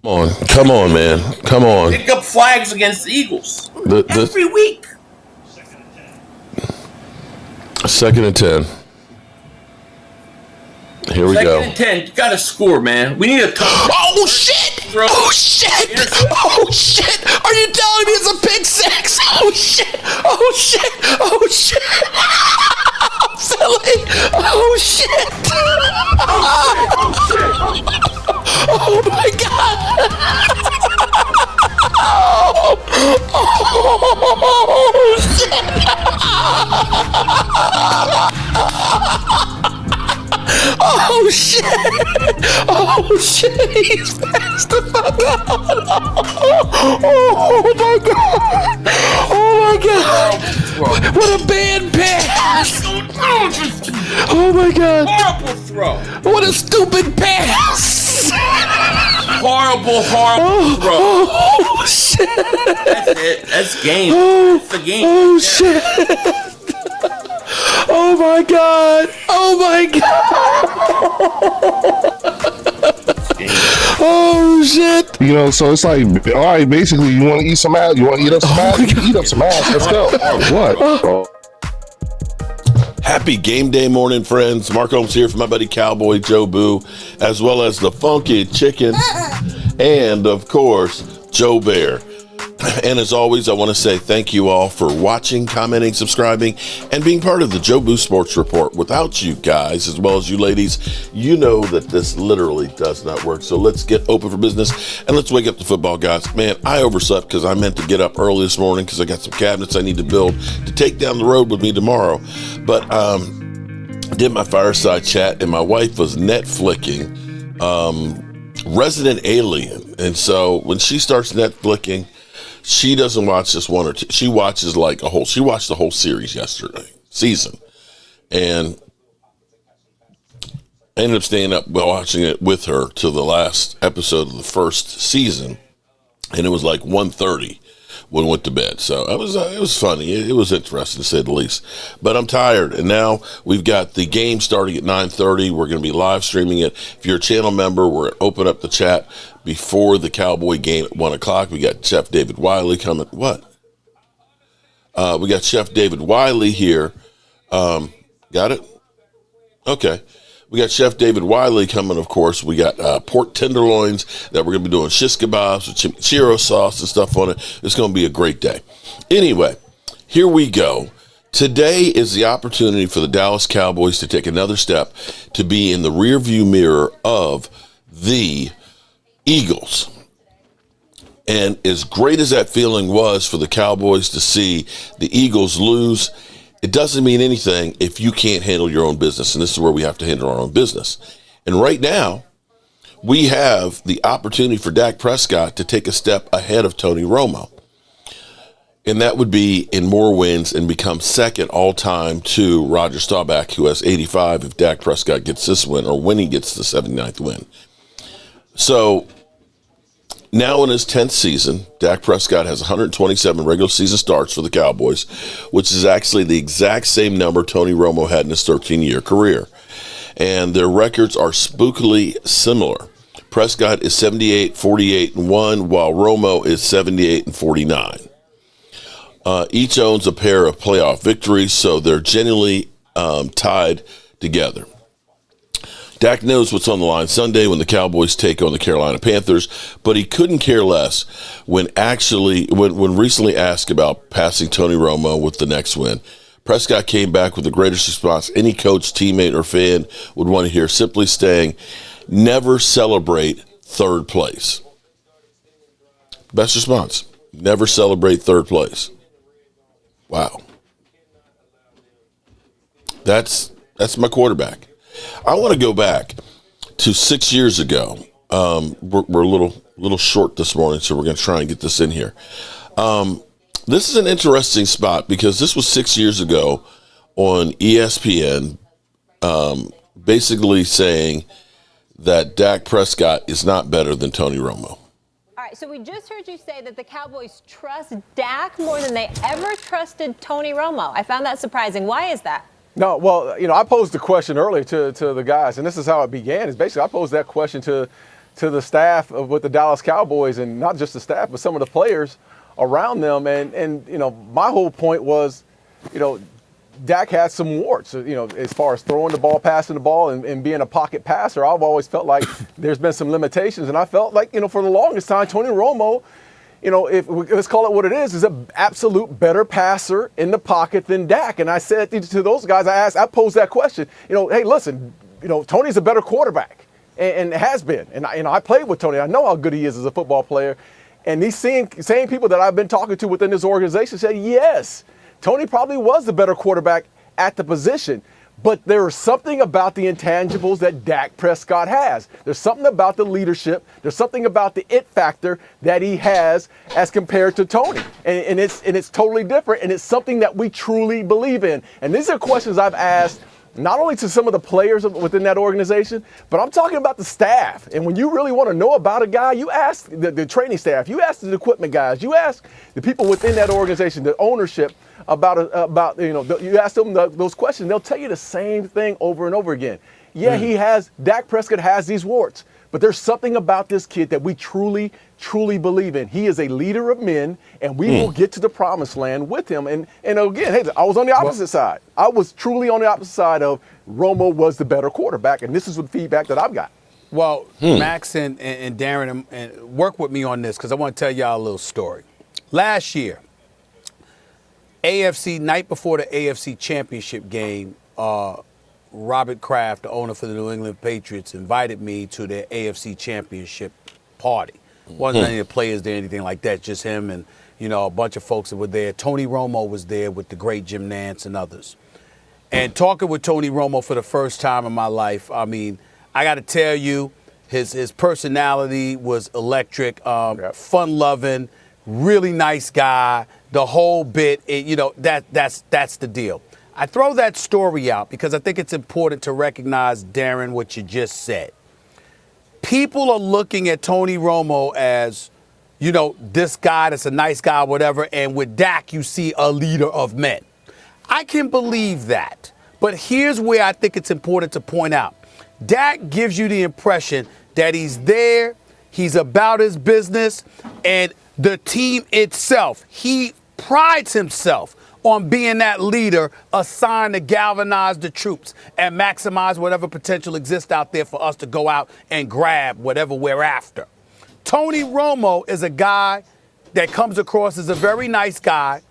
Come on, man. Come on. Pick up flags against the Eagles every week. Second and 10. Here we go. Second and 10. You got to score, man. We need a touchdown. Oh, shit! Throw. Oh, shit! Oh, shit! Are you telling me it's a pick six? Oh, shit! Oh, shit! Oh, shit! Philly! Oh, shit! Oh, my God! Oh, shit! Oh shit! Oh shit! He's passed the fuck out! Oh my god! Oh my god! What a bad pass! Oh my god! Horrible throw! What a stupid pass! Horrible throw. Oh shit! That's it. That's game. That's the game. Oh shit! Oh my god! Oh my god! Oh shit! You know, so it's like, all right, basically, you want to eat some ass? You want to eat up some ass? Eat up some ass. Let's go. What? Happy game day morning, friends. Mark Holmes here for my buddy Cowboy Joe Boo, as well as the Funky Chicken, and of course, Joe Bear. And as always, I want to say thank you all for watching, commenting, subscribing, and being part of the Joe Boo Sports Report. Without you guys, as well as you ladies, you know that this literally does not work. So let's get open for business and let's wake up the football guys. Man, I overslept because I meant to get up early this morning because I got some cabinets I need to build to take down the road with me tomorrow. But did my fireside chat and my wife was Netflixing Resident Alien. And so when she starts Netflixing, she doesn't watch just one or two. She watches she watched the whole series season. And I ended up staying up watching it with her to the last episode of the first season. And it was like 1:30 when we went to bed. So it was funny. It was interesting to say the least. But I'm tired. And now we've got the game starting at 9:30. We're going to be live streaming it. If you're a channel member, we're open up the chat before the Cowboy game at 1 o'clock. We got Chef David Wiley coming. What? We got Chef David Wiley here. Got it? Okay. We got Chef David Wiley coming, of course. We got pork tenderloins that we're going to be doing shish kebabs with chimichurri sauce and stuff on it. It's going to be a great day. Anyway, here we go. Today is the opportunity for the Dallas Cowboys to take another step to be in the rearview mirror of the Eagles. And as great as that feeling was for the Cowboys to see the Eagles lose, it doesn't mean anything if you can't handle your own business. And this is where we have to handle our own business. And right now, we have the opportunity for Dak Prescott to take a step ahead of Tony Romo. And that would be in more wins and become second all-time to Roger Staubach, who has 85 if Dak Prescott gets this win or when he gets the 79th win. So now in his 10th season, Dak Prescott has 127 regular season starts for the Cowboys, which is actually the exact same number Tony Romo had in his 13-year career. And their records are spookily similar. Prescott is 78, 48-1, while Romo is 78 and 49. Each owns a pair of playoff victories, so they're genuinely tied together. Dak knows what's on the line Sunday when the Cowboys take on the Carolina Panthers, but he couldn't care less when recently asked about passing Tony Romo with the next win. Prescott came back with the greatest response any coach, teammate, or fan would want to hear, simply saying, "Never celebrate third place." Best response. Never celebrate third place. Wow. That's my quarterback. I want to go back to 6 years ago. We're a little short this morning, so we're going to try and get this in here. This is an interesting spot because this was 6 years ago on ESPN, basically saying that Dak Prescott is not better than Tony Romo. All right, so we just heard you say that the Cowboys trust Dak more than they ever trusted Tony Romo. I found that surprising. Why is that? No, well, I posed the question earlier to the guys, and this is how it began. Is basically I posed that question to to the staff with the Dallas Cowboys, and not just the staff, but some of the players around them. And my whole point was, Dak has some warts, as far as throwing the ball, passing the ball, and being a pocket passer. I've always felt like there's been some limitations, and I felt like, for the longest time, Tony Romo, let's call it what it is an absolute better passer in the pocket than Dak. And I said to those guys, I posed that question, hey, listen, Tony's a better quarterback and has been. And I played with Tony. I know how good he is as a football player. And these same people that I've been talking to within this organization said, yes, Tony probably was the better quarterback at the position. But there's something about the intangibles that Dak Prescott has. There's something about the leadership. There's something about the it factor that he has as compared to Tony. And it's totally different, and it's something that we truly believe in. And these are questions I've asked not only to some of the players within that organization, but I'm talking about the staff. And when you really want to know about a guy, you ask the training staff, you ask the equipment guys, you ask the people within that organization, the ownership, you ask them those questions, they'll tell you the same thing over and over again. Yeah, Dak Prescott has these warts, but there's something about this kid that we truly, truly believe in. He is a leader of men, and we will get to the promised land with him. And again, hey, I was on the opposite side. I was truly on the opposite side of Romo was the better quarterback, and this is the feedback that I've got. Well, Max and Darren, and work with me on this because I want to tell y'all a little story. Last year, night before the AFC Championship game, Robert Kraft, the owner for the New England Patriots, invited me to their AFC Championship party. Wasn't any of the players there, anything like that, just him and, a bunch of folks that were there. Tony Romo was there with the great Jim Nantz and others. And talking with Tony Romo for the first time in my life, I mean, I got to tell you, his personality was electric, fun-loving, really nice guy. The whole bit, that's the deal. I throw that story out because I think it's important to recognize, Darren, what you just said. People are looking at Tony Romo as, this guy that's a nice guy, whatever, and with Dak, you see a leader of men. I can believe that. But here's where I think it's important to point out. Dak gives you the impression that he's there, he's about his business, and the team itself, he prides himself on being that leader assigned to galvanize the troops and maximize whatever potential exists out there for us to go out and grab whatever we're after. Tony Romo is a guy that comes across as a very nice guy,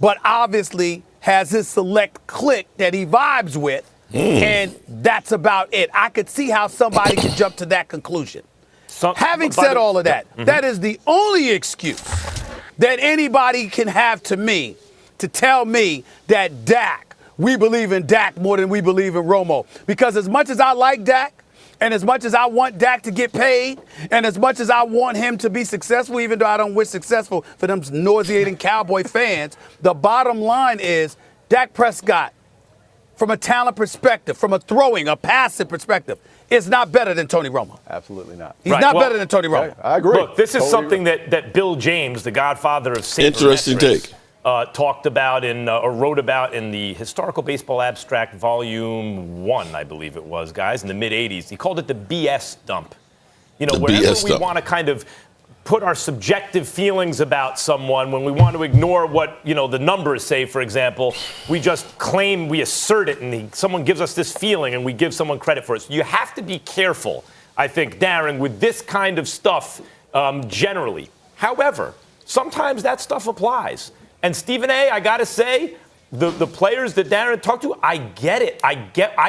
but obviously has his select clique that he vibes with, and that's about it. I could see how somebody could jump to that conclusion. Having said all of that, that is the only excuse that anybody can have to me to tell me that Dak, we believe in Dak more than we believe in Romo. Because as much as I like Dak, and as much as I want Dak to get paid, and as much as I want him to be successful, even though I don't wish successful for them nauseating Cowboy fans, the bottom line is Dak Prescott, from a talent perspective, from a passive perspective, is not better than Tony Romo. Absolutely not. He's not better than Tony Romo. I agree. Look, this is something that Bill James, the godfather of Interesting take. Talked about or wrote about in the Historical Baseball Abstract Volume 1, I believe it was, guys, in the mid-'80s. He called it the BS dump. Wherever we want to kind of put our subjective feelings about someone, when we want to ignore what, the numbers say, for example, we just claim, we assert it, and someone gives us this feeling, and we give someone credit for it. So you have to be careful, I think, Darren, with this kind of stuff generally. However, sometimes that stuff applies. And Stephen A., I got to say, the players that Darren talked to, I get it. I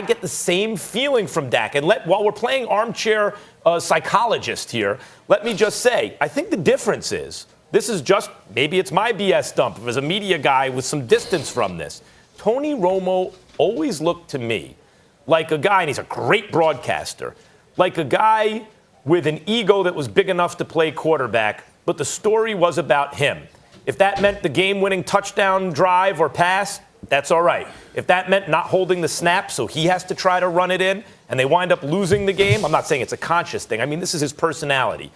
get the same feeling from Dak. And while we're playing armchair psychologist here, let me just say, I think the difference is, this is just, maybe it's my BS dump as a media guy with some distance from this. Tony Romo always looked to me like a guy, and he's a great broadcaster, like a guy with an ego that was big enough to play quarterback, but the story was about him. If that meant the game-winning touchdown drive or pass, that's all right. If that meant not holding the snap, so he has to try to run it in, and they wind up losing the game, I'm not saying it's a conscious thing. I mean, this is his personality.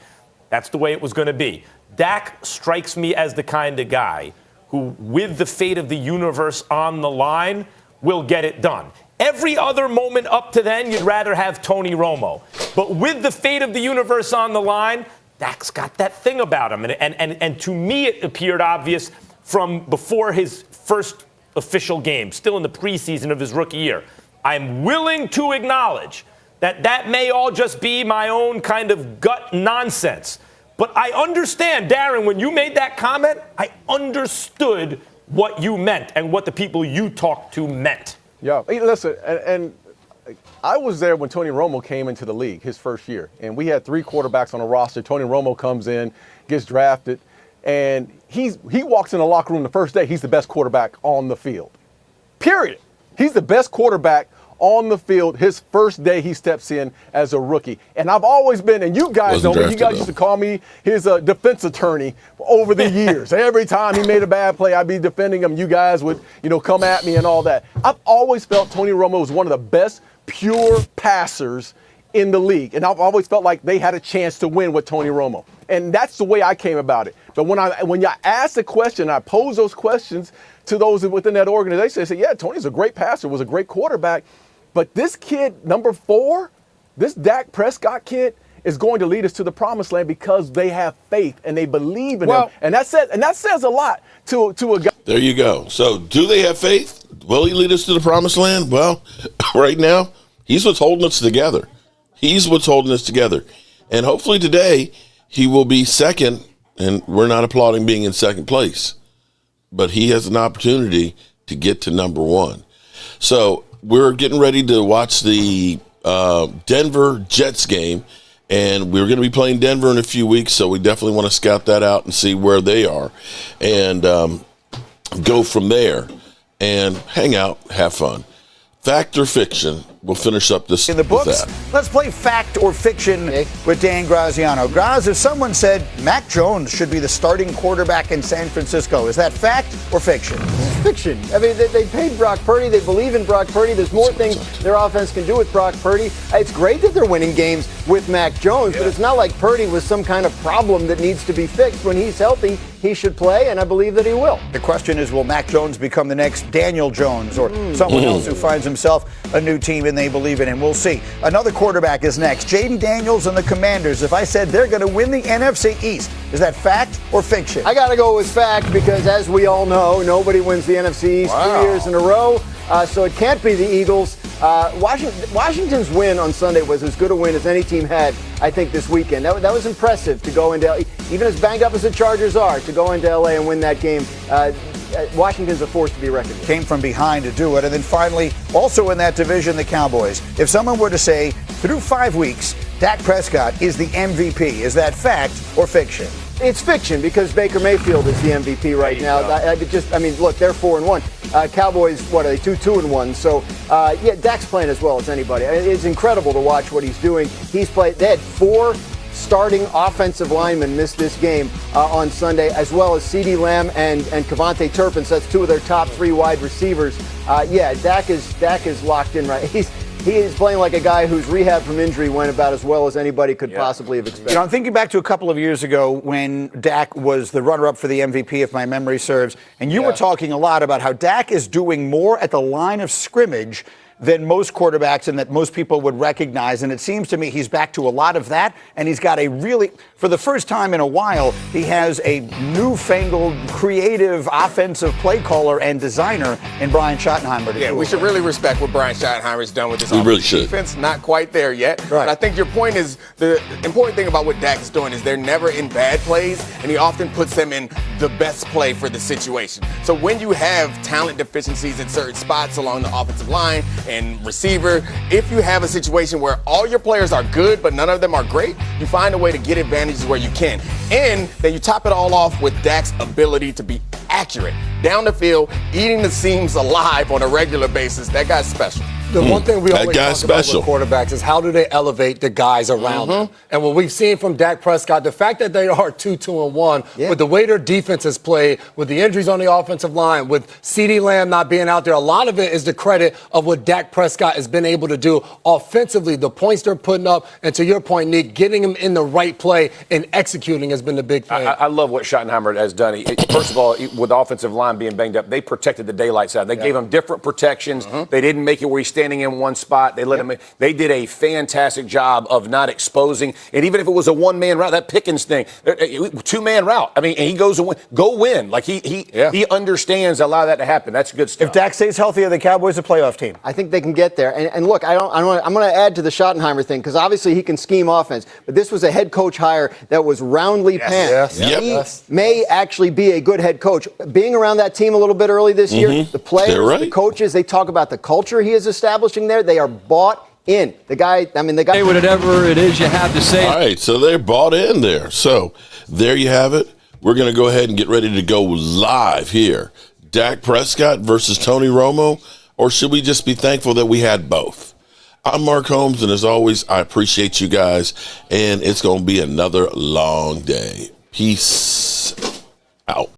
That's the way it was going to be. Dak strikes me as the kind of guy who, with the fate of the universe on the line, will get it done. Every other moment up to then, you'd rather have Tony Romo. But with the fate of the universe on the line, Dak's got that thing about him. And to me, it appeared obvious from before his first official game, still in the preseason of his rookie year. I'm willing to acknowledge that may all just be my own kind of gut nonsense. But I understand, Darren, when you made that comment, I understood what you meant and what the people you talked to meant. Yeah, hey, listen, and I was there when Tony Romo came into the league his first year, and we had 3 quarterbacks on the roster. Tony Romo comes in, gets drafted, and he walks in the locker room the first day. He's the best quarterback on the field. Period. He's the best quarterback on the field his first day he steps in as a rookie. And I've always been, and you guys know me, you guys used to call me his defense attorney over the years. Every time he made a bad play, I'd be defending him. You guys would, come at me and all that. I've always felt Tony Romo was one of the best pure passers in the league. And I've always felt like they had a chance to win with Tony Romo. And that's the way I came about it. But when you ask the question, I pose those questions to those within that organization, they say, yeah, Tony's a great passer, was a great quarterback. But this kid, number 4, this Dak Prescott kid, is going to lead us to the promised land because they have faith and they believe in him. And that says a lot to a guy. There you go. So do they have faith? Will he lead us to the promised land? Well, right now, he's what's holding us together. He's what's holding us together. And hopefully today he will be second, and we're not applauding being in second place. But he has an opportunity to get to number 1. So we're getting ready to watch the Denver Jets game, and we're going to be playing Denver in a few weeks, so we definitely want to scout that out and see where they are and go from there and hang out, have fun. Fact or fiction? We'll finish up this in the books. Let's play fact or fiction with Dan Graziano. Graz, if someone said Mac Jones should be the starting quarterback in San Francisco, is that fact or fiction? It's fiction. I mean, they paid Brock Purdy. They believe in Brock Purdy. There's more things their offense can do with Brock Purdy. It's great that they're winning games with Mac Jones, but it's not like Purdy was some kind of problem that needs to be fixed. When he's healthy, he should play, and I believe that he will. The question is, will Mac Jones become the next Daniel Jones or someone else who finds himself a new team and they believe in him? We'll see. Another quarterback is next. J.D. Daniels and the Commanders. If I said they're going to win the NFC East, is that fact or fiction? I got to go with fact because, as we all know, nobody wins the NFC East 3 years in a row. So it can't be the Eagles. Washington's win on Sunday was as good a win as any team had, I think, this weekend. That was impressive to go into, even as banged up as the Chargers are, to go into L.A. and win that game. Washington's a force to be reckoned with. Came from behind to do it. And then finally, also in that division, the Cowboys. If someone were to say, through 5 weeks, Dak Prescott is the MVP, is that fact or fiction? It's fiction because Baker Mayfield is the MVP right now. Look, they're 4-1. Cowboys, what are they, 2-2-1? So, Dak's playing as well as anybody. It's incredible to watch what he's doing. They had 4 starting offensive linemen miss this game on Sunday, as well as CeeDee Lamb and Kevontae Turpin. So that's 2 of their top 3 wide receivers. Dak is locked in right. He is playing like a guy whose rehab from injury went about as well as anybody could possibly have expected. I'm thinking back to a couple of years ago when Dak was the runner-up for the MVP, if my memory serves, and you were talking a lot about how Dak is doing more at the line of scrimmage than most quarterbacks and that most people would recognize. And it seems to me he's back to a lot of that. And he's got for the first time in a while, he has a newfangled, creative offensive play caller and designer in Brian Schottenheimer. Yeah, we should really respect what Brian Schottenheimer's done with this offensive defense. Not quite there yet. Right. But I think your point is, the important thing about what Dak is doing is they're never in bad plays, and he often puts them in the best play for the situation. So when you have talent deficiencies in certain spots along the offensive line and receiver, if you have a situation where all your players are good but none of them are great, you find a way to get advantages where you can. And then you top it all off with Dak's ability to be accurate down the field, eating the seams alive on a regular basis. That guy's special. The one thing we always talk about with quarterbacks is how do they elevate the guys around them? And what we've seen from Dak Prescott, the fact that they are 2-2-1, with the way their defense has played, with the injuries on the offensive line, with CeeDee Lamb not being out there, a lot of it is the credit of what Dak Prescott has been able to do offensively, the points they're putting up, and to your point, Nick, getting them in the right play and executing has been the big thing. I love what Schottenheimer has done. First of all, with the offensive line being banged up, they protected the daylights out. They gave him different protections. They didn't make it where he standing in one spot. They let him. They did a fantastic job of not exposing. And even if it was a one-man route, that Pickens thing, two-man route. I mean, and he goes and go win. Like he understands a lot of that to happen. That's good stuff. If Dak stays healthy, are the Cowboys a playoff team? I think they can get there. And look, I'm going to add to the Schottenheimer thing because obviously he can scheme offense, but this was a head coach hire that was roundly panned. He may actually be a good head coach. Being around that team a little bit early this year, the players, the coaches, they talk about the culture he is establishing there. They are bought in. The guy. Say whatever it is you have to say. All right, so they're bought in there. So there you have it. We're going to go ahead and get ready to go live here. Dak Prescott versus Tony Romo, or should we just be thankful that we had both? I'm Mark Holmes, and as always, I appreciate you guys, and it's going to be another long day. Peace out.